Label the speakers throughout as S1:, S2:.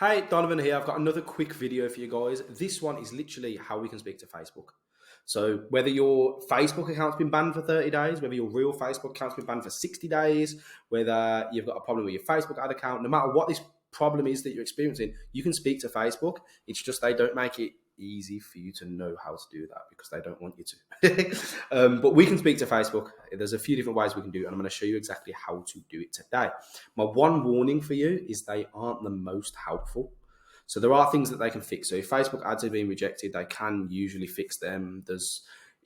S1: Hey, Donovan here. I've got another quick video for you guys. This one is literally how we can speak to Facebook. So whether your Facebook account's been banned for 30 days, whether your real Facebook account's been banned for 60 days, whether you've got a problem with your Facebook ad account, no matter what this problem is that you're experiencing, you can speak to Facebook. It's just they don't make it easy for you to know how to do that because they don't want you to. But we can speak to Facebook. There's a few different ways we can do it, and I'm going to show you exactly how to do it today. My one warning for you is they aren't the most helpful. So there are things that they can fix. So if Facebook ads have been rejected, they can usually fix them.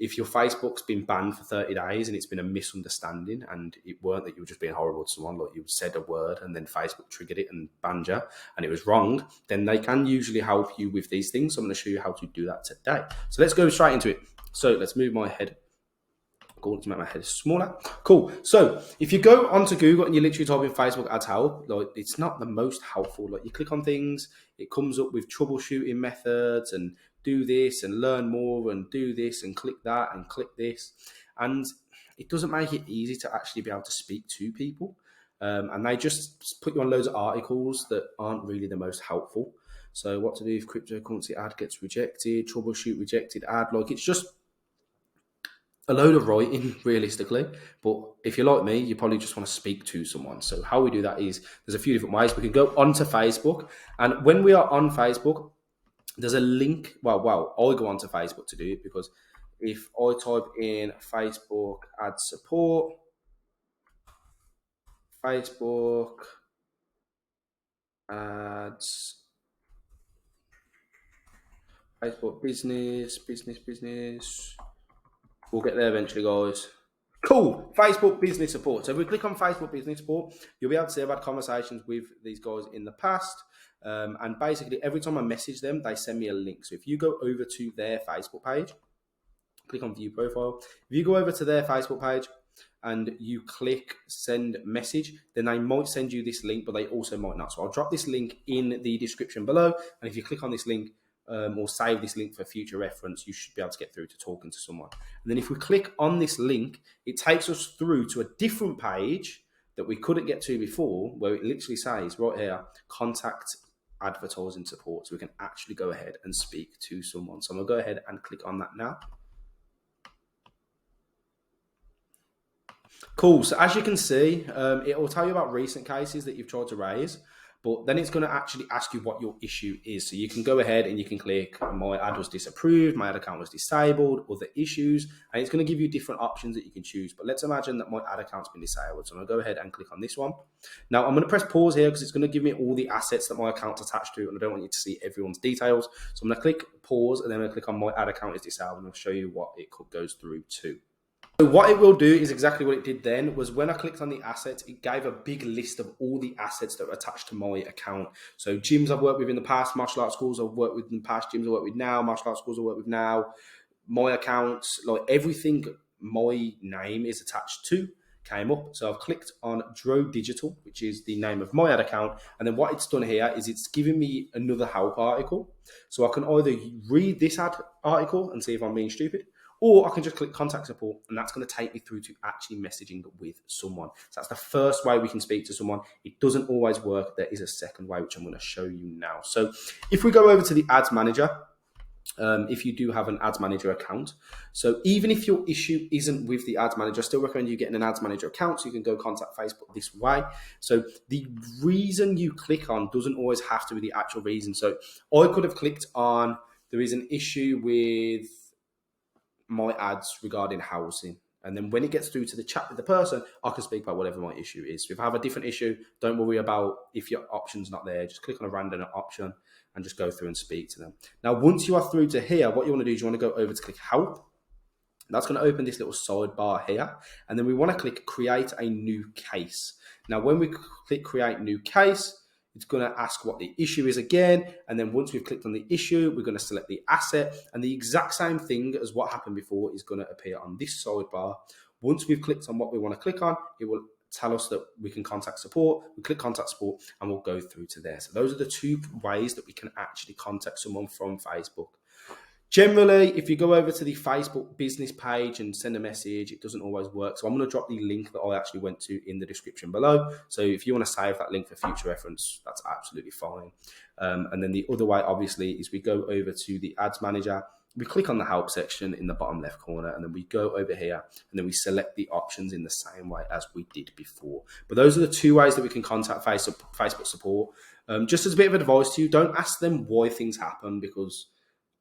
S1: If your Facebook's been banned for 30 days and it's been a misunderstanding and it weren't that you were just being horrible to someone, like you said a word and then Facebook triggered it and banned you and it was wrong, then they can usually help you with these things. So I'm going to show you how to do that today. So let's go straight into it. So let's move my head. Going to make my head smaller. Cool. So if you go onto Google and you literally type in Facebook ads help, like it's not the most helpful. Like you click on things, it comes up with troubleshooting methods and do this and learn more and do this and click that and click this. And it doesn't make it easy to actually be able to speak to people. And they just put you on loads of articles that aren't really the most helpful. So what to do if cryptocurrency ad gets rejected, troubleshoot rejected ad, like it's just a load of writing realistically, but if you're like me, you probably just want to speak to someone. So how we do that is there's a few different ways. We can go onto Facebook, and when we are on Facebook, there's a link. Well, I go onto Facebook to do it because if I type in Facebook ad support, Facebook ads, Facebook business. We'll get there eventually, guys. Cool. Facebook business support. So if we click on Facebook business support, you'll be able to see I've had conversations with these guys in the past. And basically, every time I message them, they send me a link. So if you go over to their Facebook page, click on view profile. If you go over to their Facebook page and you click send message, then they might send you this link, but they also might not. So I'll drop this link in the description below. And if you click on this link, or save this link for future reference, you should be able to get through to talking to someone. And then if we click on this link, it takes us through to a different page that we couldn't get to before, where it literally says right here, contact advertising support. So we can actually go ahead and speak to someone. So I'm gonna go ahead and click on that now. Cool. So as you can see, it will tell you about recent cases that you've tried to raise. But then it's going to actually ask you what your issue is. So you can go ahead and you can click, my ad was disapproved, my ad account was disabled, other issues, and it's going to give you different options that you can choose. But let's imagine that my ad account's been disabled. So I'm going to go ahead and click on this one. Now I'm going to press pause here because it's going to give me all the assets that my account's attached to, and I don't want you to see everyone's details. So I'm going to click pause, and then I'm going to click on my ad account is disabled, and I'll show you what it goes through to. So what it will do is exactly what it did then, was when I clicked on the assets, it gave a big list of all the assets that are attached to my account. So gyms I've worked with in the past, martial arts schools I've worked with in the past, gyms I work with now, martial arts schools I work with now, my accounts, like everything my name is attached to came up. So I've clicked on Dro Digital, which is the name of my ad account. And then what it's done here is it's giving me another help article. So I can either read this ad article and see if I'm being stupid, or I can just click contact support, and that's going to take me through to actually messaging with someone. So that's the first way we can speak to someone. It doesn't always work. There is a second way, which I'm going to show you now. So if we go over to the ads manager, if you do have an ads manager account, so even if your issue isn't with the ads manager, I still recommend you getting an ads manager account so you can go contact Facebook this way. So the reason you click on doesn't always have to be the actual reason. So I could have clicked on, there is an issue with my ads regarding housing, and then when it gets through to the chat with the person, I can speak about whatever my issue is. So if I have a different issue, don't worry about if your option's not there, just click on a random option and just go through and speak to them. Now once you are through to here, what you want to do is you want to go over to click help. That's going to open this little sidebar here, and then we want to click create a new case. Now when we click create new case, it's going to ask what the issue is again. And then once we've clicked on the issue, we're going to select the asset, and the exact same thing as what happened before is going to appear on this sidebar. Once we've clicked on what we want to click on, it will tell us that we can contact support. We click contact support and we'll go through to there. So those are the two ways that we can actually contact someone from Facebook. Generally, if you go over to the Facebook business page and send a message, it doesn't always work. So I'm going to drop the link that I actually went to in the description below. So if you want to save that link for future reference, that's absolutely fine. And then the other way, obviously, is we go over to the ads manager. We click on the help section in the bottom left corner, and then we go over here and then we select the options in the same way as we did before. But those are the two ways that we can contact Facebook support. Just as a bit of advice to you, don't ask them why things happen, because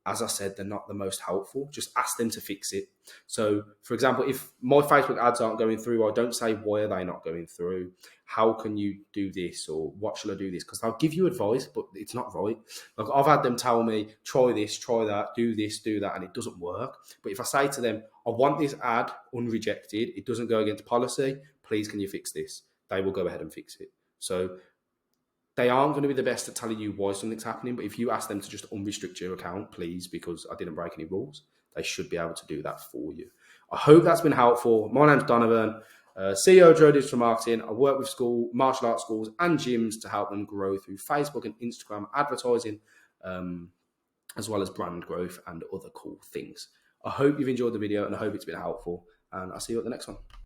S1: as I said, they're not the most helpful. Just ask them to fix it. So, for example, if my Facebook ads aren't going through, I don't say, why are they not going through? How can you do this? Or what should I do this? Because they'll give you advice, but it's not right. Like, I've had them tell me, try this, try that, do this, do that, and it doesn't work. But if I say to them, I want this ad unrejected, it doesn't go against policy, please can you fix this? They will go ahead and fix it. So they aren't going to be the best at telling you why something's happening, but if you ask them to just unrestrict your account, please, because I didn't break any rules, they should be able to do that for you. I hope that's been helpful. My name's Donovan, CEO of Joe Digital Marketing. I work with martial arts schools and gyms to help them grow through Facebook and Instagram advertising, as well as brand growth and other cool things. I hope you've enjoyed the video and I hope it's been helpful, and I'll see you at the next one.